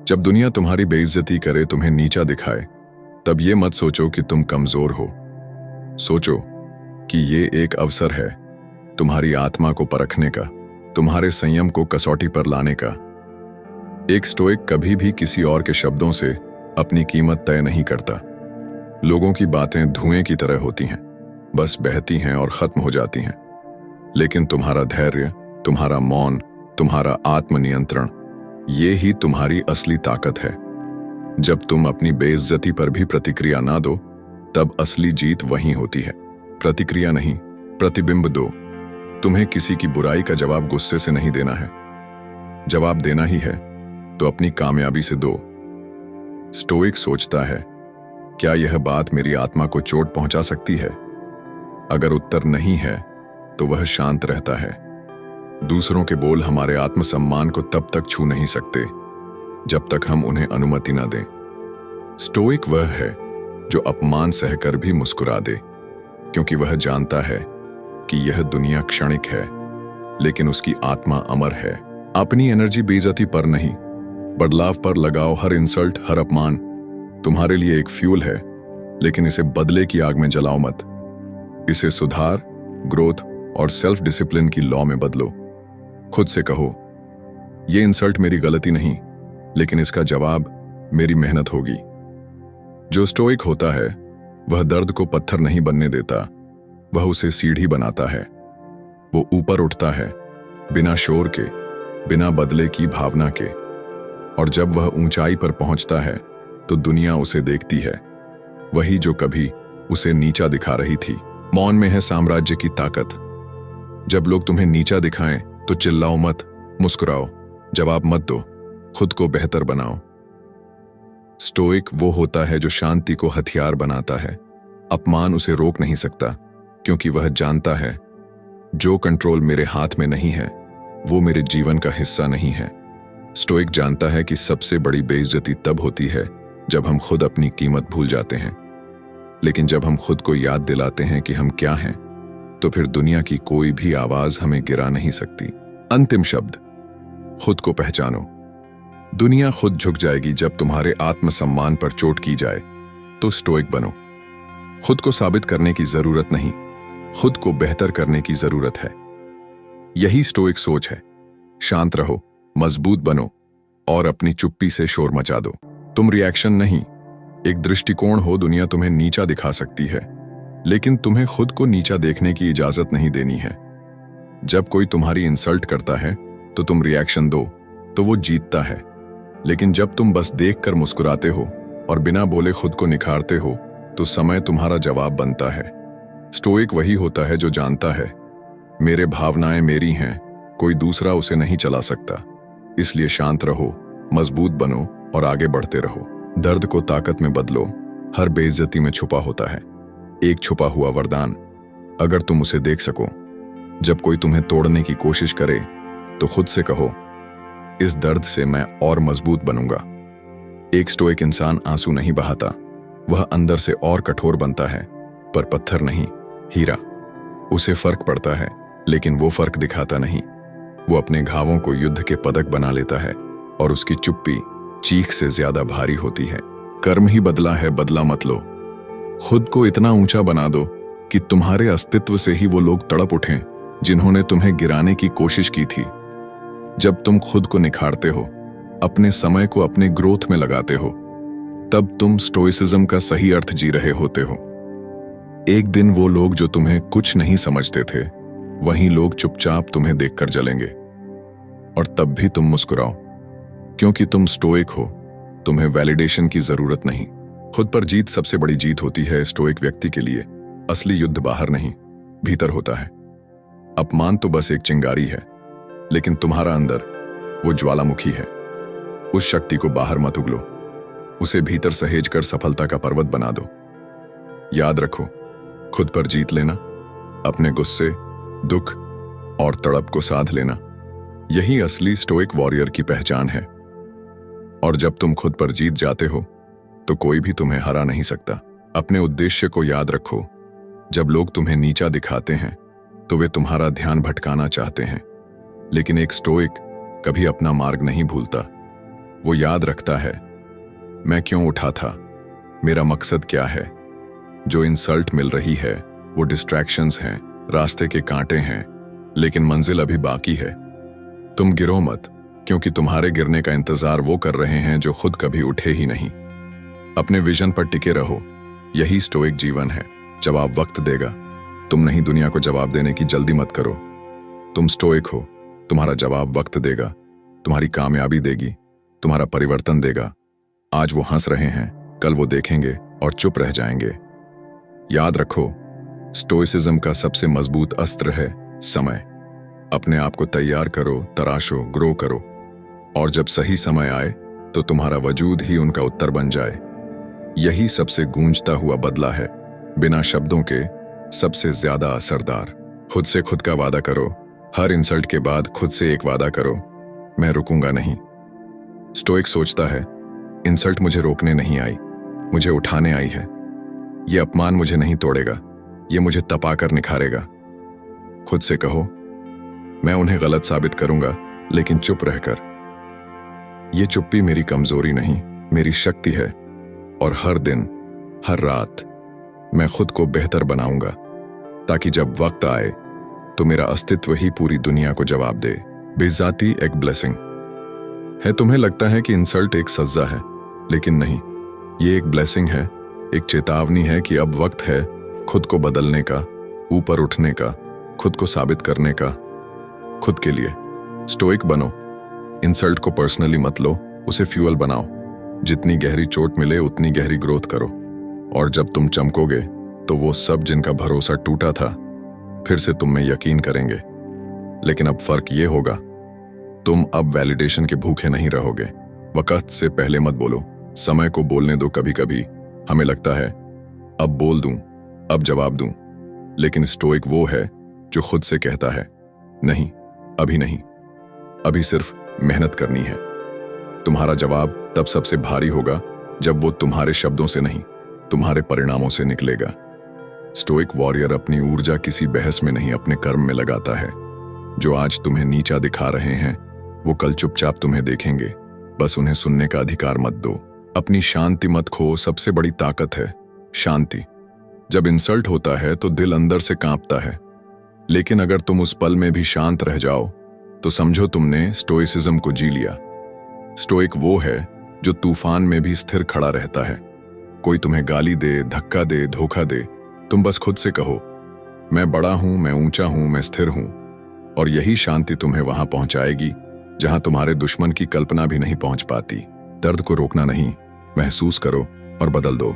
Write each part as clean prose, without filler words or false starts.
जब दुनिया तुम्हारी बेइज्जती करे, तुम्हें नीचा दिखाए, तब ये मत सोचो कि तुम कमजोर हो। सोचो कि ये एक अवसर है तुम्हारी आत्मा को परखने का, तुम्हारे संयम को कसौटी पर लाने का। एक स्टोइक कभी भी किसी और के शब्दों से अपनी कीमत तय नहीं करता। लोगों की बातें धुएं की तरह होती हैं, बस बहती हैं और खत्म हो जाती हैं। लेकिन तुम्हारा धैर्य, तुम्हारा मौन, तुम्हारा आत्मनियंत्रण, ये ही तुम्हारी असली ताकत है। जब तुम अपनी बेइज्जती पर भी प्रतिक्रिया ना दो, तब असली जीत वहीं होती है। प्रतिक्रिया नहीं, प्रतिबिंब दो। तुम्हें किसी की बुराई का जवाब गुस्से से नहीं देना है। जवाब देना ही है तो अपनी कामयाबी से दो। स्टोइक सोचता है, क्या यह बात मेरी आत्मा को चोट पहुंचा सकती है? अगर उत्तर नहीं है तो वह शांत रहता है। दूसरों के बोल हमारे आत्मसम्मान को तब तक छू नहीं सकते जब तक हम उन्हें अनुमति न दें। स्टोइक वह है जो अपमान सहकर भी मुस्कुरा दे, क्योंकि वह जानता है कि यह दुनिया क्षणिक है, लेकिन उसकी आत्मा अमर है। अपनी एनर्जी बेइज्जती पर नहीं, बदलाव पर लगाओ। हर इंसल्ट, हर अपमान तुम्हारे लिए एक फ्यूल है, लेकिन इसे बदले की आग में जलाओ मत। इसे सुधार, ग्रोथ और सेल्फ डिसिप्लिन की लॉ में बदलो। खुद से कहो, यह इंसल्ट मेरी गलती नहीं, लेकिन इसका जवाब मेरी मेहनत होगी। जो स्टोइक होता है वह दर्द को पत्थर नहीं बनने देता, वह उसे सीढ़ी बनाता है। वो ऊपर उठता है बिना शोर के, बिना बदले की भावना के। और जब वह ऊंचाई पर पहुंचता है तो दुनिया उसे देखती है, वही जो कभी उसे नीचा दिखा रही थी। मौन में है साम्राज्य की ताकत। जब लोग तुम्हें नीचा दिखाएं तो चिल्लाओ मत, मुस्कुराओ, जवाब मत दो, खुद को बेहतर बनाओ। स्टोइक वो होता है जो शांति को हथियार बनाता है। अपमान उसे रोक नहीं सकता, क्योंकि वह जानता है जो कंट्रोल मेरे हाथ में नहीं है वो मेरे जीवन का हिस्सा नहीं है। स्टोइक जानता है कि सबसे बड़ी बेइज्जती तब होती है जब हम खुद अपनी कीमत भूल जाते हैं। लेकिन जब हम खुद को याद दिलाते हैं कि हम क्या हैं, तो फिर दुनिया की कोई भी आवाज हमें गिरा नहीं सकती। अंतिम शब्द, खुद को पहचानो। दुनिया खुद झुक जाएगी जब तुम्हारे आत्मसम्मान पर चोट की जाए, तो स्टोइक बनो। खुद को साबित करने की जरूरत नहीं, खुद को बेहतर करने की जरूरत है। यही स्टोइक सोच है। शांत रहो, मजबूत बनो और अपनी चुप्पी से शोर मचा दो। तुम रिएक्शन नहीं, एक दृष्टिकोण हो। दुनिया तुम्हें नीचा दिखा सकती है, लेकिन तुम्हें खुद को नीचा देखने की इजाजत नहीं देनी है। जब कोई तुम्हारी इंसल्ट करता है तो तुम रिएक्शन दो, तो वो जीतता है। लेकिन जब तुम बस देखकर मुस्कुराते हो और बिना बोले खुद को निखारते हो, तो समय तुम्हारा जवाब बनता है। स्टोइक वही होता है जो जानता है, मेरे भावनाएं मेरी हैं, कोई दूसरा उसे नहीं चला सकता। इसलिए शांत रहो, मजबूत बनो और आगे बढ़ते रहो। दर्द को ताकत में बदलो। हर बेइज्जती में छुपा होता है एक छुपा हुआ वरदान, अगर तुम उसे देख सको। जब कोई तुम्हें तोड़ने की कोशिश करे तो खुद से कहो, इस दर्द से मैं और मजबूत बनूंगा। एक स्टोइक इंसान आंसू नहीं बहाता, वह अंदर से और कठोर बनता है, पर पत्थर नहीं, हीरा। उसे फर्क पड़ता है, लेकिन वो फर्क दिखाता नहीं। वो अपने घावों को युद्ध के पदक बना लेता है, और उसकी चुप्पी चीख से ज्यादा भारी होती है। कर्म ही बदला है, बदला मत लो। खुद को इतना ऊंचा बना दो कि तुम्हारे अस्तित्व से ही वो लोग तड़प उठें जिन्होंने तुम्हें गिराने की कोशिश की थी। जब तुम खुद को निखारते हो, अपने समय को अपने ग्रोथ में लगाते हो, तब तुम स्टोइसिज्म का सही अर्थ जी रहे होते हो। एक दिन वो लोग जो तुम्हें कुछ नहीं समझते थे, वही लोग चुपचाप तुम्हें देखकर जलेंगे। और तब भी तुम मुस्कुराओ, क्योंकि तुम स्टोइक हो। तुम्हें वैलिडेशन की जरूरत नहीं। खुद पर जीत सबसे बड़ी जीत होती है स्टोइक व्यक्ति के लिए। असली युद्ध बाहर नहीं, भीतर होता है। अपमान तो बस एक चिंगारी है, लेकिन तुम्हारा अंदर वो ज्वालामुखी है। उस शक्ति को बाहर मत उगलो, उसे भीतर सहेज कर सफलता का पर्वत बना दो। याद रखो, खुद पर जीत लेना, अपने गुस्से, दुख और तड़प को साध लेना, यही असली स्टोइक वॉरियर की पहचान है। और जब तुम खुद पर जीत जाते हो, तो कोई भी तुम्हें हरा नहीं सकता। अपने उद्देश्य को याद रखो। जब लोग तुम्हें नीचा दिखाते हैं, तो वे तुम्हारा ध्यान भटकाना चाहते हैं, लेकिन एक स्टोइक कभी अपना मार्ग नहीं भूलता। वो याद रखता है मैं क्यों उठा था, मेरा मकसद क्या है। जो इंसल्ट मिल रही है वो डिस्ट्रैक्शंस हैं, रास्ते के कांटे हैं, लेकिन मंजिल अभी बाकी है। तुम गिरो मत, क्योंकि तुम्हारे गिरने का इंतजार वो कर रहे हैं जो खुद कभी उठे ही नहीं। अपने विजन पर टिके रहो, यही स्टोइक जीवन है। जवाब वक्त देगा, तुम नहीं। दुनिया को जवाब देने की जल्दी मत करो। तुम स्टोइक हो, तुम्हारा जवाब वक्त देगा, तुम्हारी कामयाबी देगी, तुम्हारा परिवर्तन देगा। आज वो हंस रहे हैं, कल वो देखेंगे और चुप रह जाएंगे। याद रखो, स्टोइसिज्म का सबसे मजबूत अस्त्र है समय। अपने आप को तैयार करो, तराशो, ग्रो करो, और जब सही समय आए तो तुम्हारा वजूद ही उनका उत्तर बन जाए। यही सबसे गूंजता हुआ बदला है, बिना शब्दों के सबसे ज्यादा असरदार। खुद से खुद का वादा करो। हर इंसल्ट के बाद खुद से एक वादा करो, मैं रुकूंगा नहीं। स्टोइक सोचता है, इंसल्ट मुझे रोकने नहीं आई, मुझे उठाने आई है। ये अपमान मुझे नहीं तोड़ेगा, ये मुझे तपाकर निखारेगा। खुद से कहो, मैं उन्हें गलत साबित करूंगा, लेकिन चुप रहकर। ये चुप्पी मेरी कमजोरी नहीं, मेरी शक्ति है। और हर दिन, हर रात मैं खुद को बेहतर बनाऊंगा, ताकि जब वक्त आए तो मेरा अस्तित्व ही पूरी दुनिया को जवाब दे। बेइज्जती एक ब्लेसिंग है। तुम्हें लगता है कि इंसल्ट एक सजा है, लेकिन नहीं, ये एक ब्लेसिंग है। एक चेतावनी है कि अब वक्त है खुद को बदलने का, ऊपर उठने का, खुद को साबित करने का, खुद के लिए। स्टोइक बनो, इंसल्ट को पर्सनली मत लो, उसे फ्यूल बनाओ। जितनी गहरी चोट मिले उतनी गहरी ग्रोथ करो, और जब तुम चमकोगे तो वो सब जिनका भरोसा टूटा था फिर से तुम में यकीन करेंगे। लेकिन अब फर्क ये होगा, तुम अब वैलिडेशन के भूखे नहीं रहोगे। वक्त से पहले मत बोलो, समय को बोलने दो। कभी कभी हमें लगता है अब बोल दूं, अब जवाब दूं, लेकिन स्टोइक वो है जो खुद से कहता है नहीं, अभी नहीं, अभी सिर्फ मेहनत करनी है। तुम्हारा जवाब तब सबसे भारी होगा जब वो तुम्हारे शब्दों से नहीं, तुम्हारे परिणामों से निकलेगा। स्टोइक वॉरियर अपनी ऊर्जा किसी बहस में नहीं, अपने कर्म में लगाता है। जो आज तुम्हें नीचा दिखा रहे हैं वो कल चुपचाप तुम्हें देखेंगे। बस उन्हें सुनने का अधिकार मत दो। अपनी शांति मत खो, सबसे बड़ी ताकत है शांति। जब इंसल्ट होता है तो दिल अंदर से कांपता है, लेकिन अगर तुम उस पल में भी शांत रह जाओ तो समझो तुमने स्टोइसिज्म को जी लिया। स्टोइक वो है जो तूफान में भी स्थिर खड़ा रहता है। कोई तुम्हें गाली दे, धक्का दे, धोखा दे, तुम बस खुद से कहो, मैं बड़ा हूं, मैं ऊंचा हूं, मैं स्थिर हूं। और यही शांति तुम्हें वहां पहुंचाएगी जहां तुम्हारे दुश्मन की कल्पना भी नहीं पहुंच पाती। दर्द को रोकना नहीं, महसूस करो और बदल दो।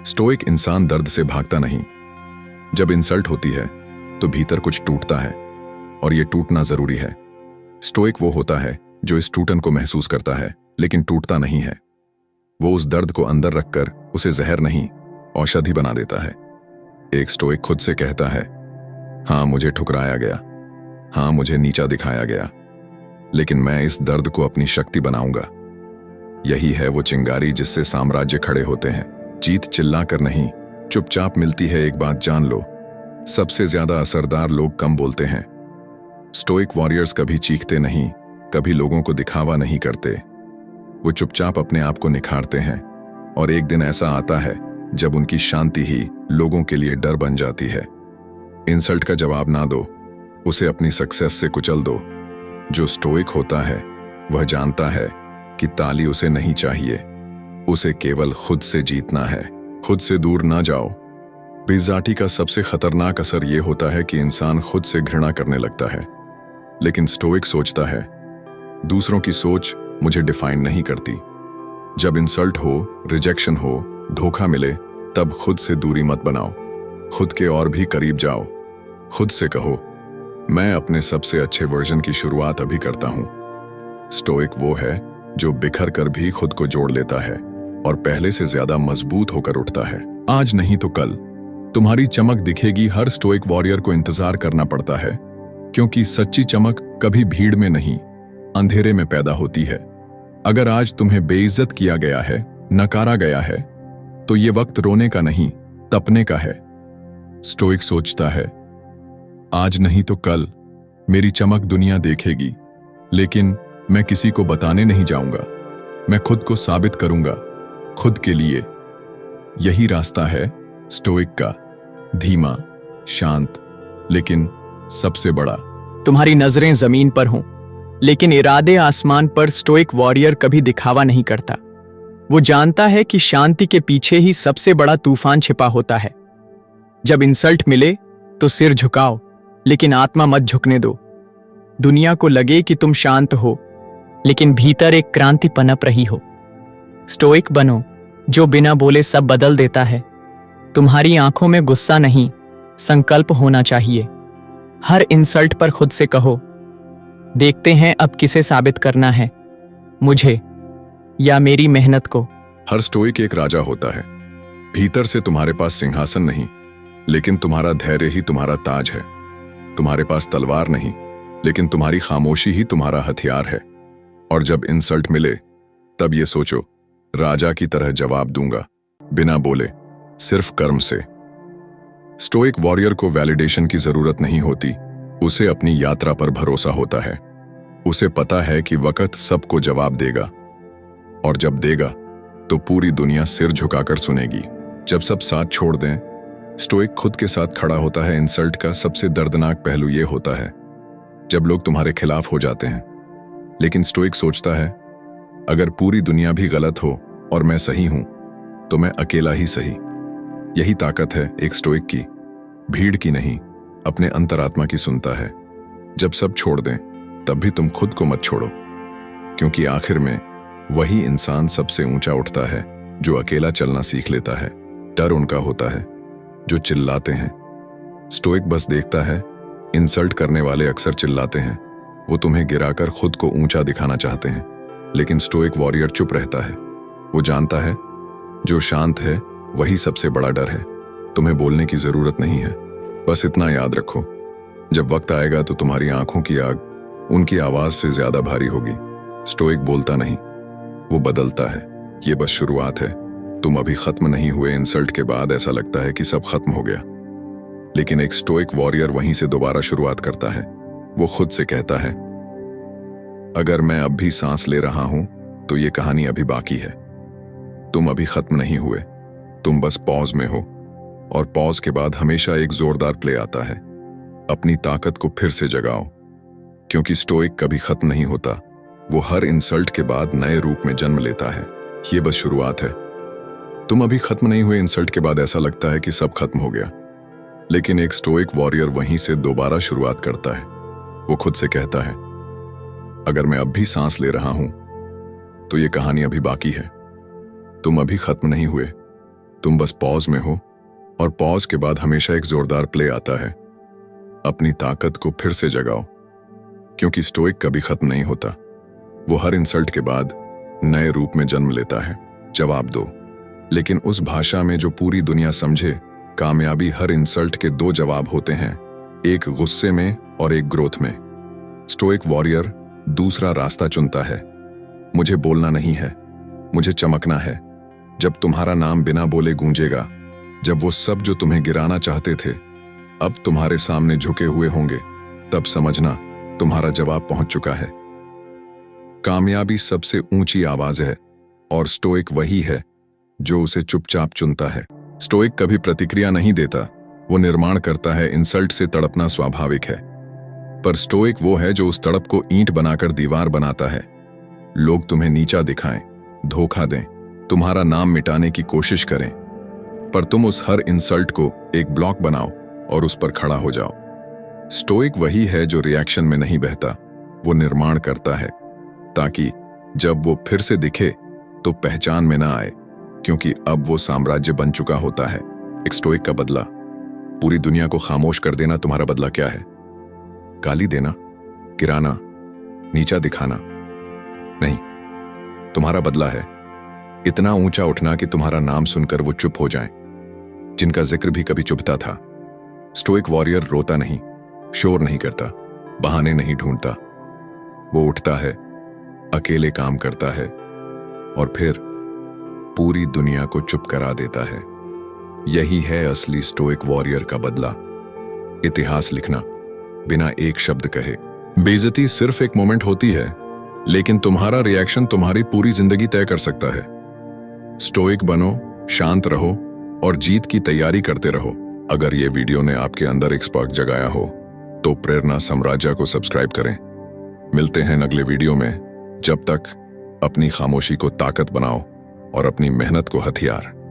स्टोइक इंसान दर्द से भागता नहीं। जब इंसल्ट होती है तो भीतर कुछ टूटता है, और यह टूटना जरूरी है। स्टोइक वो होता है जो इस टूटन को महसूस करता है, लेकिन टूटता नहीं है। वो उस दर्द को अंदर रखकर उसे जहर नहीं, औषधि बना देता है। एक स्टोइक खुद से कहता है, हाँ मुझे ठुकराया गया, हाँ मुझे नीचा दिखाया गया, लेकिन मैं इस दर्द को अपनी शक्ति बनाऊंगा। यही है वो चिंगारी जिससे साम्राज्य खड़े होते हैं। जीत चिल्लाकर नहीं, चुपचाप मिलती है। एक बात जान लो, सबसे ज्यादा असरदार लोग कम बोलते हैं। स्टोइक वॉरियर्स कभी चीखते नहीं, कभी लोगों को दिखावा नहीं करते। वो चुपचाप अपने आप को निखारते हैं, और एक दिन ऐसा आता है जब उनकी शांति ही लोगों के लिए डर बन जाती है। इंसल्ट का जवाब ना दो, उसे अपनी सक्सेस से कुचल दो। जो स्टोइक होता है वह जानता है कि ताली उसे नहीं चाहिए, उसे केवल खुद से जीतना है। खुद से दूर ना जाओ। बेइज्जती का सबसे खतरनाक असर यह होता है कि इंसान खुद से घृणा करने लगता है। लेकिन स्टोइक सोचता है, दूसरों की सोच मुझे डिफाइन नहीं करती। जब इंसल्ट हो, रिजेक्शन हो, धोखा मिले, तब खुद से दूरी मत बनाओ, खुद के और भी करीब जाओ। खुद से कहो, मैं अपने सबसे अच्छे वर्जन की शुरुआत अभी करता हूं। स्टोइक वो है जो बिखर कर भी खुद को जोड़ लेता है और पहले से ज्यादा मजबूत होकर उठता है। आज नहीं तो कल तुम्हारी चमक दिखेगी। हर स्टोइक वॉरियर को इंतजार करना पड़ता है, क्योंकि सच्ची चमक कभी भीड़ में नहीं, अंधेरे में पैदा होती है। अगर आज तुम्हें बेइज्जत किया गया है, नकारा गया है, तो ये वक्त रोने का नहीं, तपने का है। स्टोइक सोचता है, आज नहीं तो कल मेरी चमक दुनिया देखेगी, लेकिन मैं किसी को बताने नहीं जाऊंगा, मैं खुद को साबित करूंगा, खुद के लिए। यही रास्ता है स्टोइक का, धीमा, शांत, लेकिन सबसे बड़ा। तुम्हारी नजरें जमीन पर हों, लेकिन इरादे आसमान पर। स्टोइक वॉरियर कभी दिखावा नहीं करता। वो जानता है कि शांति के पीछे ही सबसे बड़ा तूफान छिपा होता है। जब इंसल्ट मिले तो सिर झुकाओ, लेकिन आत्मा मत झुकने दो। दुनिया को लगे कि तुम शांत हो, लेकिन भीतर एक क्रांति पनप रही हो। स्टोइक बनो, जो बिना बोले सब बदल देता है। तुम्हारी आंखों में गुस्सा नहीं, संकल्प होना चाहिए। हर इंसल्ट पर खुद से कहो, देखते हैं अब किसे साबित करना है, मुझे या मेरी मेहनत को। हर स्टोइक एक राजा होता है। भीतर से तुम्हारे पास सिंहासन नहीं, लेकिन तुम्हारा धैर्य ही तुम्हारा ताज है। तुम्हारे पास तलवार नहीं, लेकिन तुम्हारी खामोशी ही तुम्हारा हथियार है। और जब इंसल्ट मिले, तब ये सोचो, राजा की तरह जवाब दूंगा, बिना बोले, सिर्फ कर्म से। स्टोइक वॉरियर को वैलिडेशन की जरूरत नहीं होती, उसे अपनी यात्रा पर भरोसा होता है। उसे पता है कि वक्त सबको जवाब देगा, और जब देगा तो पूरी दुनिया सिर झुकाकर सुनेगी। जब सब साथ छोड़ दें, स्टोइक खुद के साथ खड़ा होता है। इंसल्ट का सबसे दर्दनाक पहलू यह होता है जब लोग तुम्हारे खिलाफ हो जाते हैं, लेकिन स्टोइक सोचता है, अगर पूरी दुनिया भी गलत हो और मैं सही हूं, तो मैं अकेला ही सही। यही ताकत है एक स्टोइक की, भीड़ की नहीं, अपने अंतरात्मा की सुनता है। जब सब छोड़ दें, तब भी तुम खुद को मत छोड़ो, क्योंकि आखिर में वही इंसान सबसे ऊंचा उठता है जो अकेला चलना सीख लेता है। डर उनका होता है जो चिल्लाते हैं। स्टोइक बस देखता है, इंसल्ट करने वाले अक्सर चिल्लाते हैं, वो तुम्हें गिराकर खुद को ऊंचा दिखाना चाहते हैं। लेकिन स्टोइक वॉरियर चुप रहता है। वो जानता है, जो शांत है वही सबसे बड़ा डर है। तुम्हें बोलने की जरूरत नहीं है, बस इतना याद रखो, जब वक्त आएगा तो तुम्हारी आंखों की आग उनकी आवाज से ज्यादा भारी होगी। स्टोइक बोलता नहीं, वो बदलता है। ये बस शुरुआत है, तुम अभी खत्म नहीं हुए। इंसल्ट के बाद ऐसा लगता है कि सब खत्म हो गया, लेकिन एक स्टोइक वॉरियर वहीं से दोबारा शुरुआत करता है। वो खुद से कहता है, अगर मैं अब भी सांस ले रहा हूं, तो ये कहानी अभी बाकी है। तुम अभी खत्म नहीं हुए, तुम बस पॉज में हो, और पॉज के बाद हमेशा एक जोरदार प्ले आता है। अपनी ताकत को फिर से जगाओ, क्योंकि स्टोइक कभी खत्म नहीं होता। वो हर इंसल्ट के बाद नए रूप में जन्म लेता है। ये बस शुरुआत है। तुम अभी खत्म नहीं हुए। इंसल्ट के बाद ऐसा लगता है कि सब खत्म हो गया, लेकिन एक स्टोइक वॉरियर वहीं से दोबारा शुरुआत करता है। वो खुद से कहता है, अगर मैं अब भी सांस ले रहा हूं, तो ये कहानी अभी बाकी है। तुम अभी खत्म नहीं हुए, तुम बस पॉज में हो, और पॉज के बाद हमेशा एक जोरदार प्ले आता है। अपनी ताकत को फिर से जगाओ, क्योंकि स्टोइक कभी खत्म नहीं होता। वो हर इंसल्ट के बाद नए रूप में जन्म लेता है। जवाब दो, लेकिन उस भाषा में जो पूरी दुनिया समझे। कामयाबी हर इंसल्ट के दो जवाब होते हैं, एक गुस्से में और एक ग्रोथ में। स्टोइक वॉरियर दूसरा रास्ता चुनता है। मुझे बोलना नहीं है, मुझे चमकना है। जब तुम्हारा नाम बिना बोले गूंजेगा, जब वो सब जो तुम्हें गिराना चाहते थे अब तुम्हारे सामने झुके हुए होंगे, तब समझना तुम्हारा जवाब पहुंच चुका है। कामयाबी सबसे ऊंची आवाज है, और स्टोइक वही है जो उसे चुपचाप चुनता है। स्टोइक कभी प्रतिक्रिया नहीं देता, वो निर्माण करता है। इंसल्ट से तड़पना स्वाभाविक है, पर स्टोइक वो है जो उस तड़प को ईंट बनाकर दीवार बनाता है। लोग तुम्हें नीचा दिखाएं, धोखा दें, तुम्हारा नाम मिटाने की कोशिश करें, पर तुम उस हर इंसल्ट को एक ब्लॉक बनाओ और उस पर खड़ा हो जाओ। स्टोइक वही है जो रिएक्शन में नहीं बहता, वो निर्माण करता है, ताकि जब वो फिर से दिखे तो पहचान में ना आए, क्योंकि अब वो साम्राज्य बन चुका होता है। एक स्टोइक का बदला, पूरी दुनिया को खामोश कर देना। तुम्हारा बदला क्या है? गाली देना, गिराना, नीचा दिखाना? नहीं, तुम्हारा बदला है इतना ऊंचा उठना कि तुम्हारा नाम सुनकर वो चुप हो जाएं, जिनका जिक्र भी कभी चुभता था। स्टोइक वॉरियर रोता नहीं, शोर नहीं करता, बहाने नहीं ढूंढता। वो उठता है, अकेले काम करता है, और फिर पूरी दुनिया को चुप करा देता है। यही है असली स्टोइक वॉरियर का बदला। इतिहास लिखना बिना एक शब्द कहे। बेइज्जती सिर्फ एक मोमेंट होती है, लेकिन तुम्हारा रिएक्शन तुम्हारी पूरी जिंदगी तय कर सकता है। स्टोइक बनो, शांत रहो और जीत की तैयारी करते रहो। अगर ये वीडियो ने आपके अंदर एक स्पार्क जगाया हो तो प्रेरणा साम्राज्य को सब्सक्राइब करें। मिलते हैं अगले वीडियो में। जब तक अपनी खामोशी को ताकत बनाओ और अपनी मेहनत को हथियार।